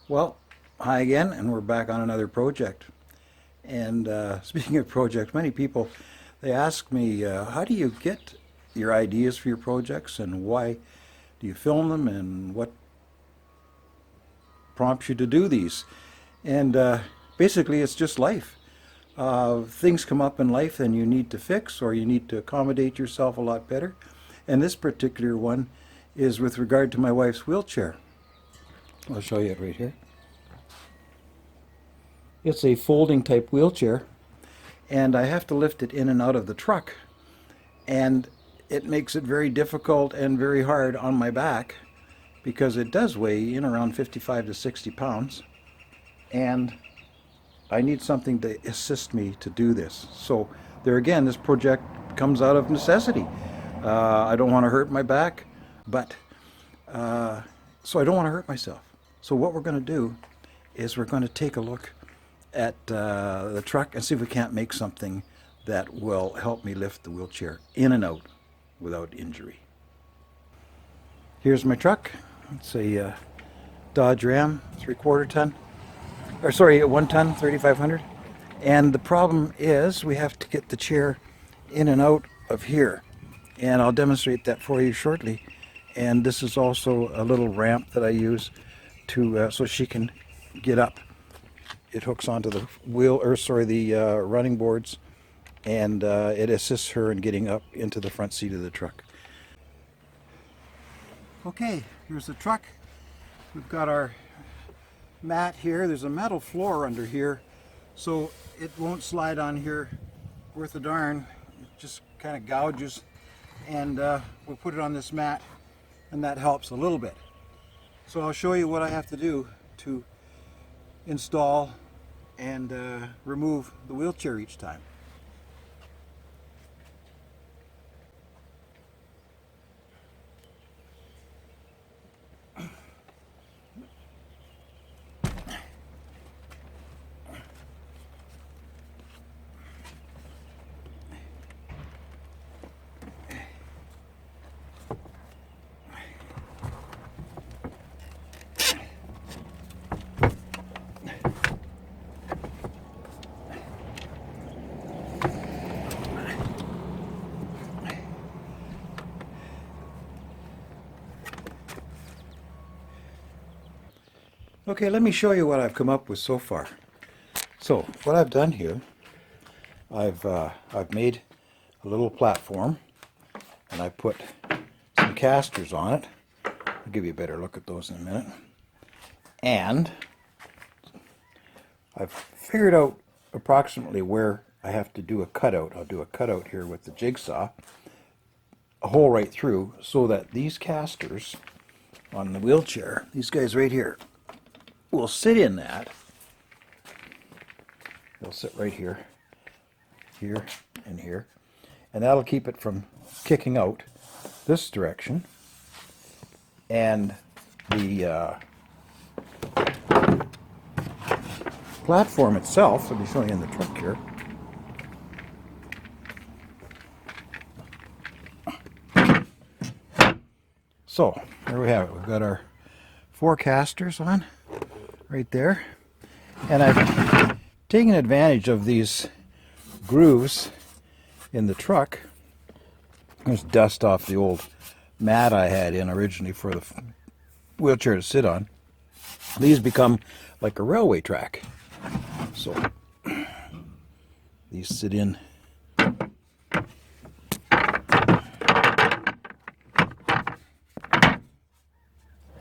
Well, hi again, and we're back on another project. And speaking of projects, many people they ask me, how do you get your ideas for your projects, and why do you film them, and what prompts you to do these? And basically, it's just life. Things come up in life, and you need to fix, or you need to accommodate yourself a lot better. And this particular one is with regard to my wife's wheelchair. I'll show you it right here. It's a folding type wheelchair, and I have to lift it in and out of the truck. And it makes it very difficult and very hard on my back because it does weigh in around 55 to 60 pounds. And I need something to assist me to do this. So there again, this project comes out of necessity. I don't want to hurt my back, but so I don't want to hurt myself. So what we're going to do is we're going to take a look at the truck and see if we can't make something that will help me lift the wheelchair in and out without injury. Here's my truck. It's a Dodge Ram 3/4 ton, or sorry, 1 ton, 3500. And the problem is we have to get the chair in and out of here. And I'll demonstrate that for you shortly. And this is also a little ramp that I use to so she can get up. It hooks onto the running boards, and it assists her in getting up into the front seat of the truck. Okay, here's the truck. We've got our mat here. There's a metal floor under here, so it won't slide on here worth a darn. It just kind of gouges, and we'll put it on this mat, and that helps a little bit. So I'll show you what I have to do to install and remove the wheelchair each time. Okay, let me show you what I've come up with so far. So what I've done here, I've made a little platform, and I put some casters on it. I'll give you a better look at those in a minute. And I've figured out approximately where I have to do a cutout. I'll do a cutout here with the jigsaw, a hole right through, so that these casters on the wheelchair, these guys right here, will sit in that. They'll sit right here, here, and here, and that'll keep it from kicking out this direction. And the platform itself, I'll be showing you in the truck here. So there we have it. We've got our 4 casters on right there, and I've taken advantage of these grooves in the truck. There's dust off the old mat I had in originally for the wheelchair to sit on. These become like a railway track, so these sit in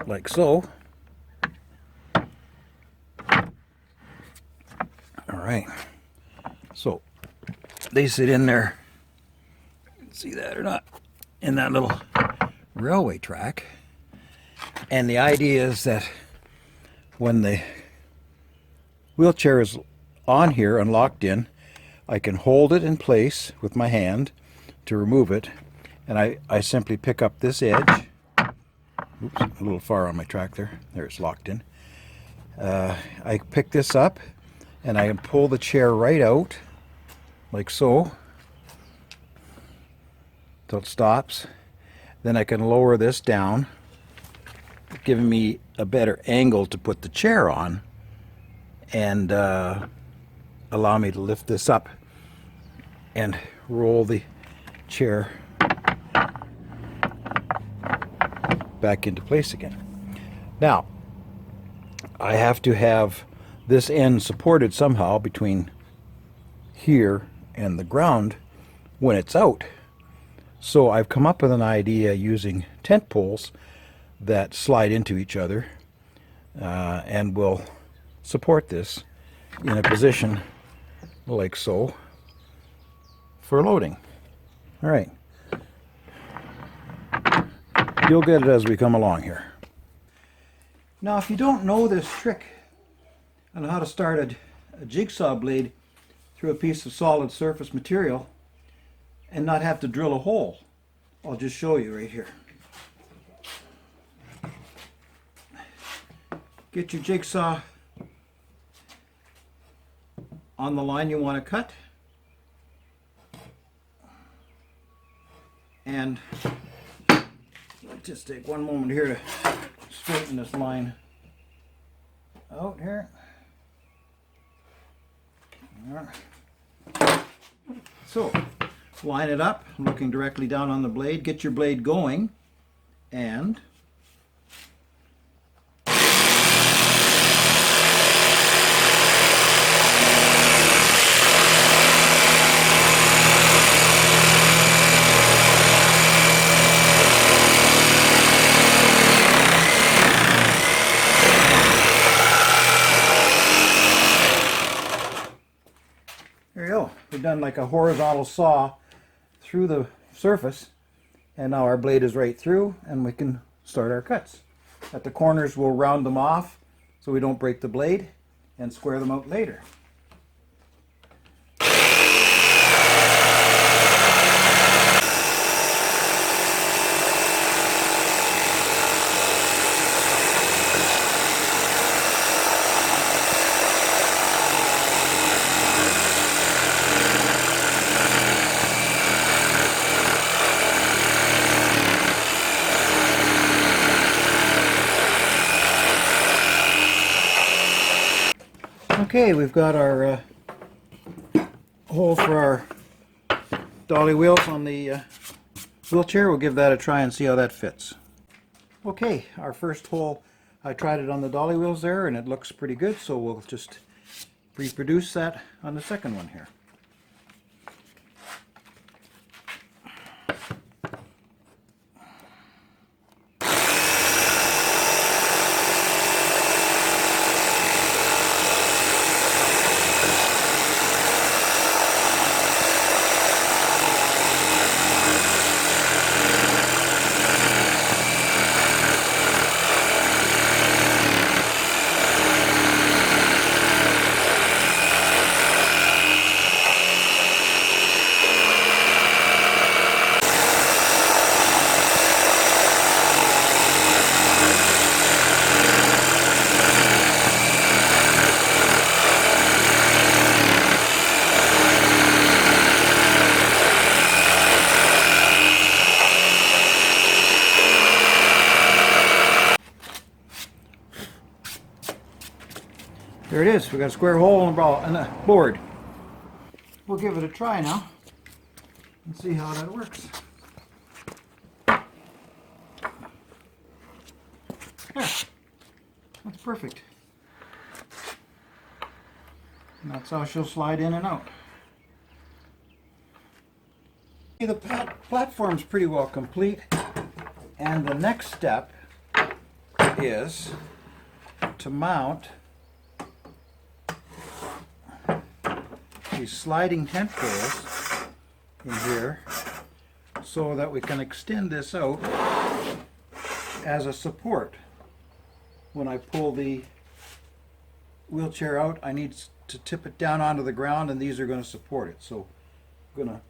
like so. Alright, so they sit in there, see that or not, in that little railway track. And the idea is that when the wheelchair is on here and locked in, I can hold it in place with my hand to remove it, and I simply pick up this edge. Oops, a little far on my track there. There, it's locked in. I pick this up, and I can pull the chair right out, like so, till it stops. Then I can lower this down giving me a better angle to put the chair on and allow me to lift this up and roll the chair back into place again. Now, I have to have this end supported somehow between here and the ground when it's out. So I've come up with an idea using tent poles that slide into each other and will support this in a position like so for loading. All right. You'll get it as we come along here. Now, if you don't know this trick on how to start a jigsaw blade through a piece of solid surface material and not have to drill a hole, I'll just show you right here. Get your jigsaw on the line you want to cut, and let's just take one moment here to straighten this line out here. So line it up, looking directly down on the blade. Get your blade going, and there you go. We've done like a horizontal saw through the surface, and now our blade is right through and we can start our cuts. At the corners we'll round them off so we don't break the blade and square them out later. Okay, we've got our hole for our dolly wheels on the wheelchair. We'll give that a try and see how that fits. Okay, our first hole, I tried it on the dolly wheels there and it looks pretty good, so we'll just reproduce that on the second one here. There it is. We got a square hole in the board. We'll give it a try now and see how that works. There. That's perfect. And that's how she'll slide in and out. The platform's pretty well complete, and the next step is to mount these sliding tent poles in here so that we can extend this out as a support. When I pull the wheelchair out, I need to tip it down onto the ground, and these are going to support it. So I'm going to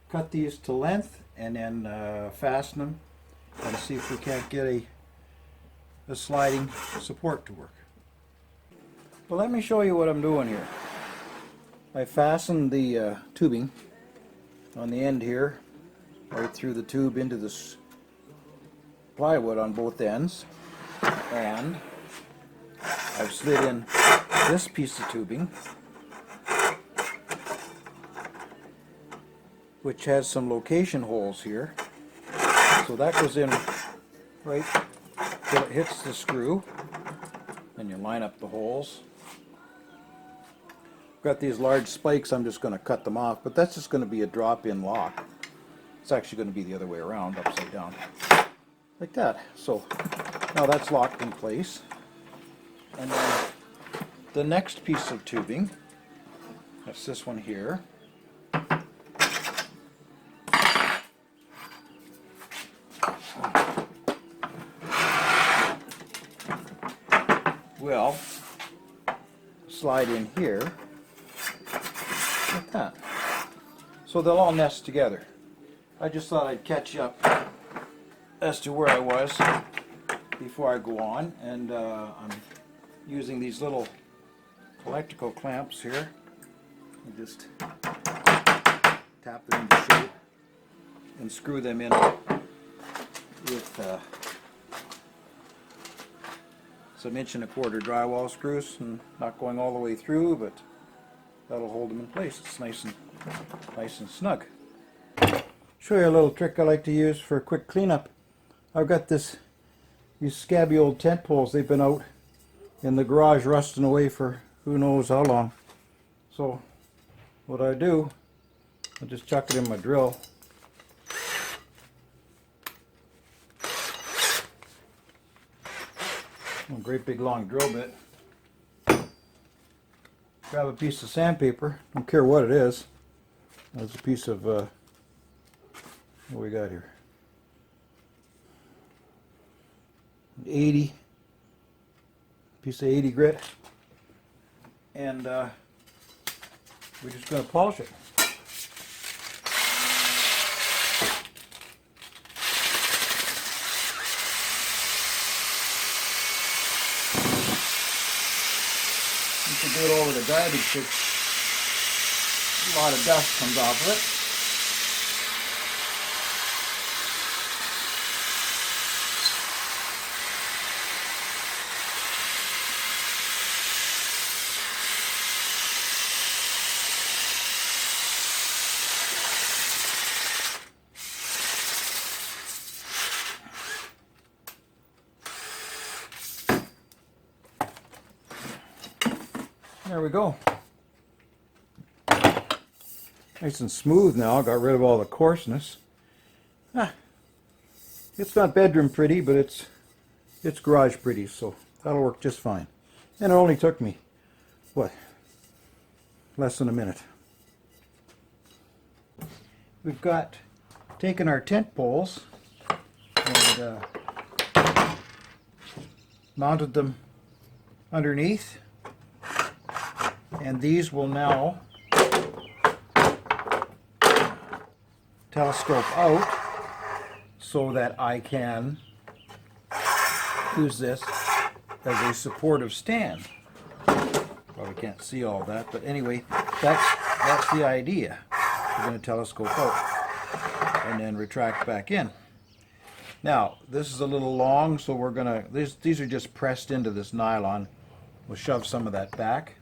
cut these to length and then fasten them and see if we can't get a sliding support to work. Well, let me show you what I'm doing here. I fastened the tubing on the end here, right through the tube into this plywood on both ends. And I've slid in this piece of tubing, which has some location holes here. So that goes in right till it hits the screw. Then you line up the holes. Got these large spikes, I'm just going to cut them off, but that's just going to be a drop-in lock. It's actually going to be the other way around, upside down. Like that. So now that's locked in place. And then the next piece of tubing, that's this one here. Will slide in here like that. So they'll all nest together. I just thought I'd catch you up as to where I was before I go on, and I'm using these little electrical clamps here. I just tap them into shape and screw them in with some 1¼ drywall screws, and not going all the way through, but that'll hold them in place. It's nice and snug. Show you a little trick I like to use for a quick cleanup. I've got these scabby old tent poles. They've been out in the garage rusting away for who knows how long. So what I do, I just chuck it in my drill. A great big long drill bit. Grab a piece of sandpaper, don't care what it is. That's a piece of, what we got here? 80, piece of 80 grit. And we're just going to polish it. You can do it over the garbage because a lot of dust comes off of it. There we go. Nice and smooth now. Got rid of all the coarseness. It's not bedroom pretty, but it's garage pretty, so that'll work just fine. And it only took me, what, less than a minute. We've got taken our tent poles and mounted them underneath. And these will now telescope out so that I can use this as a supportive stand. Probably can't see all that, but anyway, that's the idea. We're going to telescope out and then retract back in. Now, this is a little long, so we're going to, these are just pressed into this nylon. We'll shove some of that back.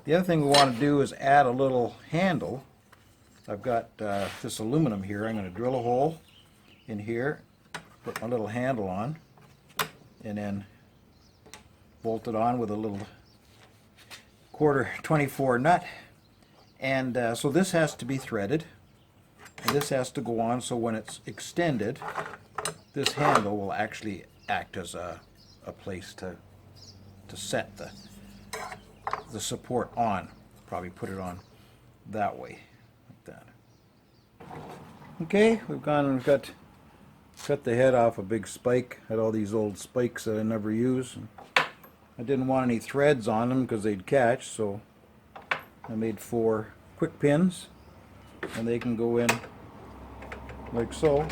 The other thing we want to do is add a little handle. I've got this aluminum here. I'm going to drill a hole in here, put my little handle on, and then bolt it on with a little 1/4-24 nut. And so this has to be threaded, and this has to go on, so when it's extended, this handle will actually act as a place to set the support on. Probably put it on that way, like that. Okay, we've cut the head off a big spike. Had all these old spikes that I never use. I didn't want any threads on them because they'd catch, so I made 4 quick pins, and they can go in like so.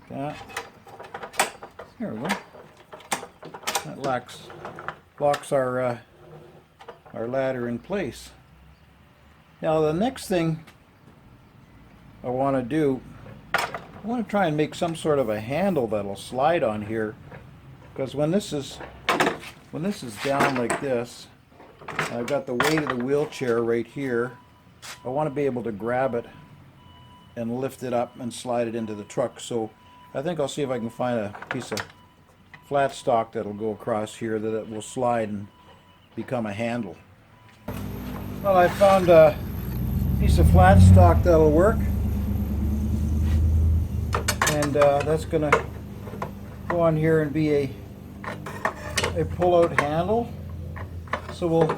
That. There we go. That locks our ladder in place. Now the next thing I want to do, I want to try and make some sort of a handle that'll slide on here, because when this is down like this, I've got the weight of the wheelchair right here. I want to be able to grab it and lift it up and slide it into the truck. So I think I'll see if I can find a piece of flat stock that'll go across here that it will slide and become a handle. Well, I found a piece of flat stock that'll work, and that's going to go on here and be a pull-out handle. So we'll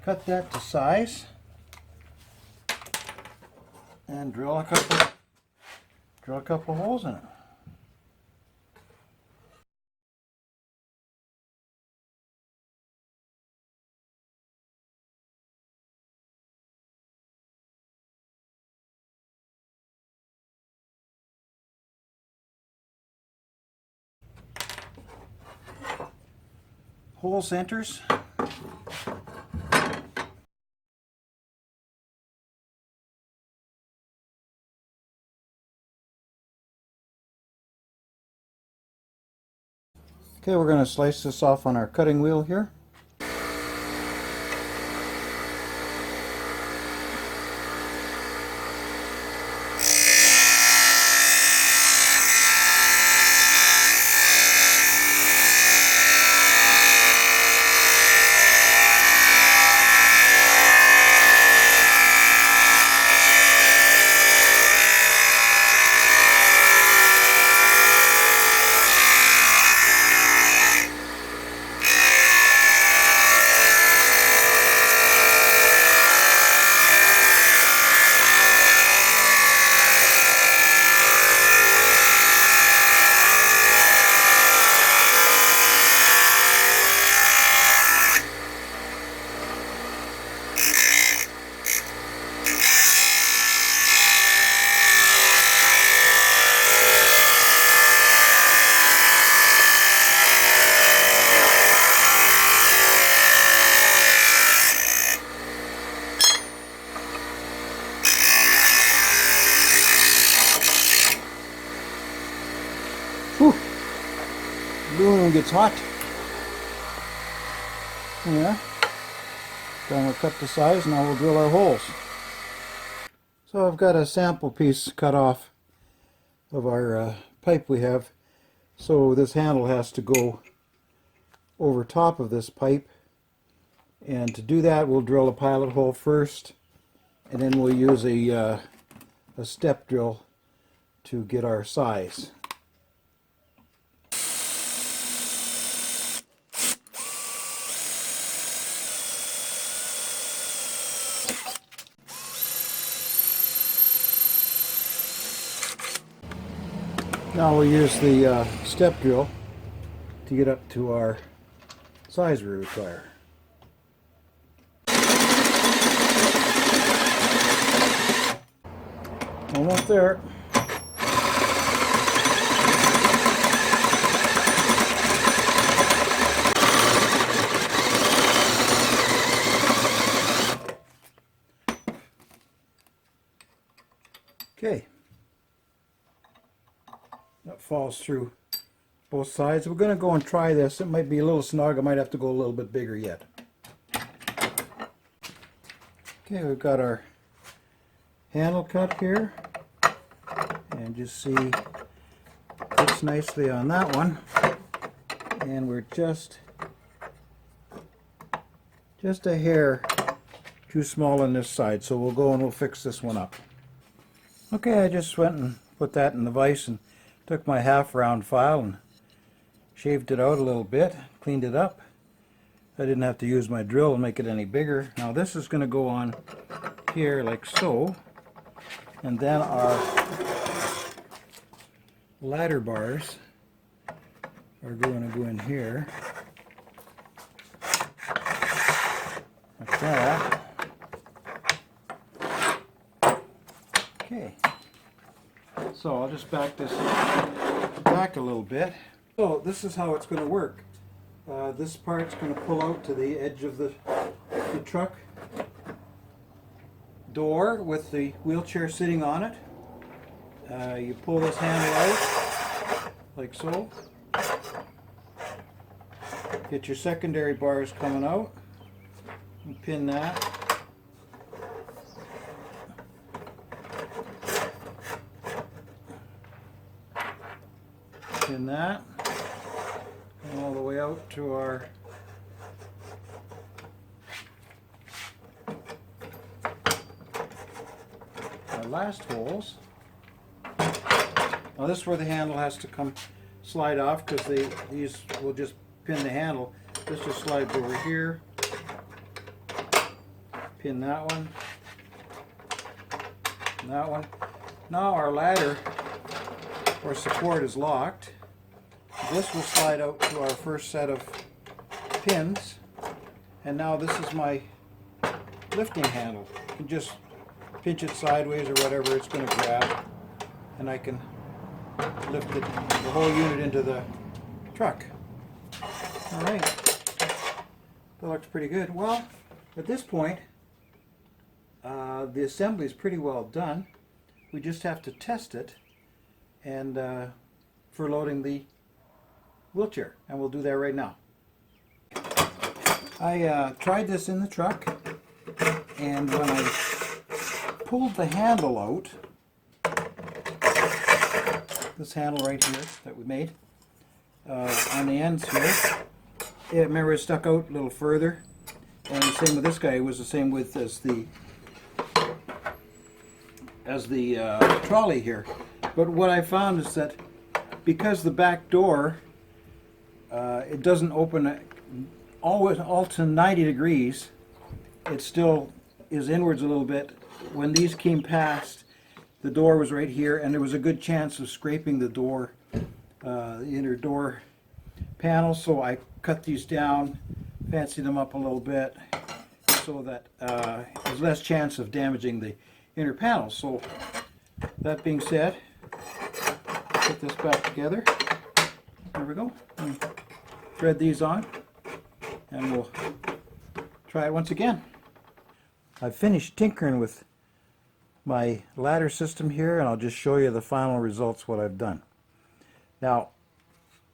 cut that to size and drill a couple holes in it. Hole centers. Okay, we're going to slice this off on our cutting wheel here. Whew. Aluminum gets hot. Yeah. Then we'll cut the size, now we'll drill our holes. So I've got a sample piece cut off of our pipe we have. So this handle has to go over top of this pipe. And to do that, we'll drill a pilot hole first, and then we'll use a step drill to get our size. Now we'll use the step drill to get up to our size we require. Almost there. Okay. That falls through both sides. We're going to go and try this. It might be a little snug. I might have to go a little bit bigger yet. Okay, we've got our handle cut here, and just see fits nicely on that one, and we're just a hair too small on this side, so we'll go and we'll fix this one up. Okay, I just went and put that in the vise and took my half round file and shaved it out a little bit, cleaned it up. I didn't have to use my drill and make it any bigger. Now this is going to go on here like so, and then our ladder bars are going to go in here like that. Okay, so I'll just back this back a little bit. So this is how it's going to work. This part's going to pull out to the edge of the truck, door with the wheelchair sitting on it. You pull this handle out, like so. Get your secondary bars coming out. And pin that. Pin that. Come all the way out to our last holes. Now this is where the handle has to come slide off, because these will just pin the handle. This just slides over here. Pin that one. And that one. Now our ladder or support is locked. This will slide out to our first set of pins. And now this is my lifting handle. You can just pinch it sideways or whatever it's going to grab, and I can lift it, the whole unit into the truck. Alright, that looks pretty good. Well, at this point, the assembly is pretty well done. We just have to test it and for loading the wheelchair, and we'll do that right now. I tried this in the truck, and when I pulled the handle out, this handle right here that we made, on the ends here, remember it stuck out a little further, and the same with this guy. It was the same width as the trolley here. But what I found is that because the back door, it doesn't open all to 90 degrees, it still is inwards a little bit. When these came past, the door was right here, and there was a good chance of scraping the door, the inner door panel. So I cut these down, fancied them up a little bit, so that there's less chance of damaging the inner panel. So that being said, put this back together. There we go. And thread these on, and we'll try it once again. I've finished tinkering with my ladder system here, and I'll just show you the final results, what I've done. Now,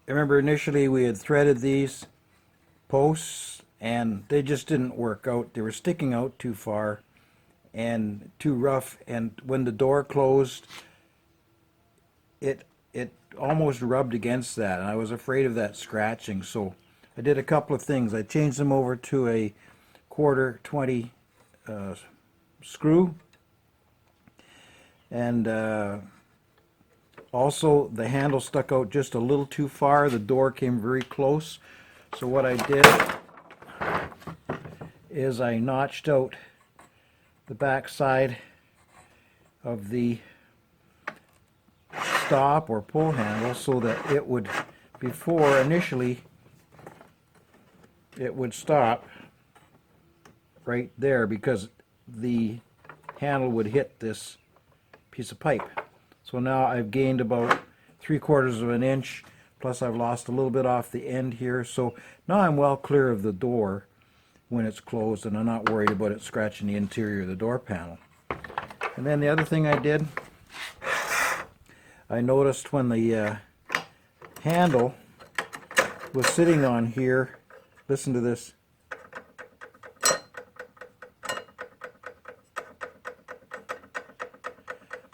remember initially we had threaded these posts, and they just didn't work out. They were sticking out too far and too rough, and when the door closed, it almost rubbed against that, and I was afraid of that scratching. So I did a couple of things. I changed them over to a 1/4 20 screw, and also the handle stuck out just a little too far. The door came very close. So what I did is I notched out the back side of the stop or pull handle so that it would, before initially, it would stop right there, because the handle would hit this piece of pipe. So now I've gained about 3/4 of an inch, plus I've lost a little bit off the end here. So now I'm well clear of the door when it's closed, and I'm not worried about it scratching the interior of the door panel. And then the other thing I did, I noticed when the handle was sitting on here, listen to this.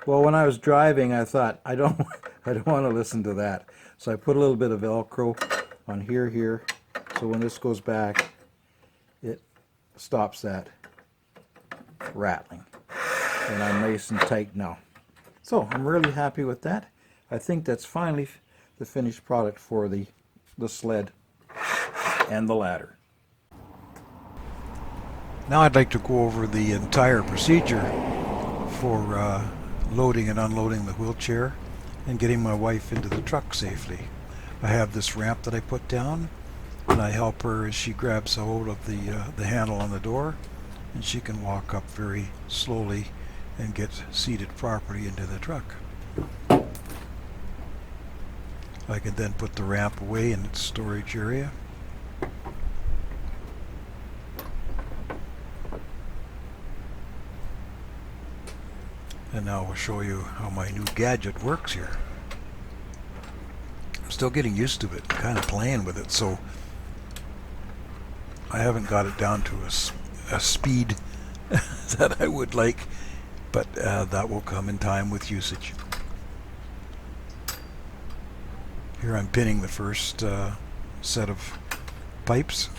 Well, when I was driving, I thought, I don't want to listen to that. So I put a little bit of Velcro on here, so when this goes back, it stops that rattling. And I'm nice and tight now. So I'm really happy with that. I think that's finally the finished product for the sled and the ladder. Now I'd like to go over the entire procedure for loading and unloading the wheelchair and getting my wife into the truck safely. I have this ramp that I put down, and I help her as she grabs a hold of the handle on the door, and she can walk up very slowly and get seated properly into the truck. I can then put the ramp away in its storage area. And now we'll show you how my new gadget works here. I'm still getting used to it, kind of playing with it, so I haven't got it down to a speed that I would like, but that will come in time with usage. Here I'm pinning the first set of pipes.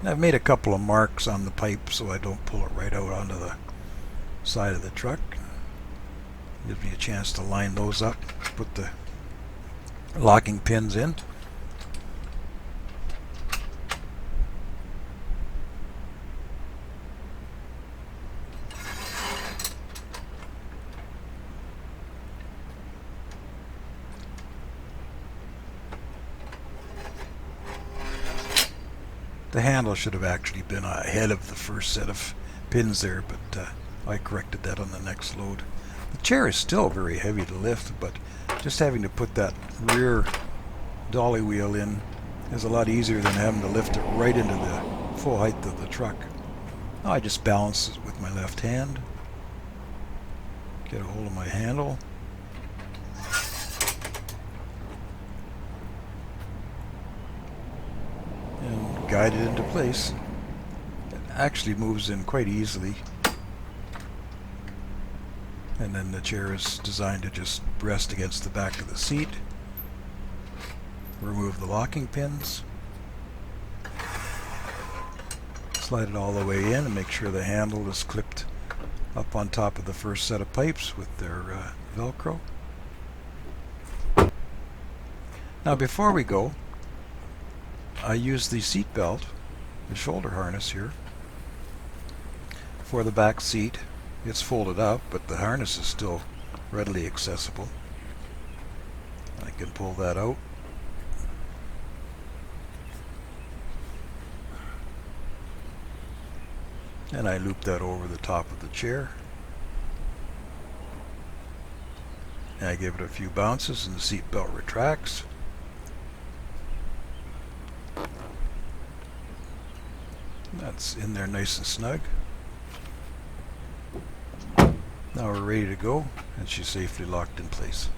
And I've made a couple of marks on the pipe so I don't pull it right out onto the side of the truck. Gives me a chance to line those up, put the locking pins in. The handle should have actually been ahead of the first set of pins there, but I corrected that on the next load. The chair is still very heavy to lift, but just having to put that rear dolly wheel in is a lot easier than having to lift it right into the full height of the truck. Now I just balance it with my left hand, get a hold of my handle, and guide it into place. It actually moves in quite easily. And then the chair is designed to just rest against the back of the seat. Remove the locking pins. Slide it all the way in and make sure the handle is clipped up on top of the first set of pipes with their Velcro. Now before we go, I use the seat belt, the shoulder harness here, for the back seat. It's folded up, but the harness is still readily accessible. I can pull that out. And I loop that over the top of the chair. And I give it a few bounces and the seat belt retracts. That's in there nice and snug. Now we're ready to go, and she's safely locked in place.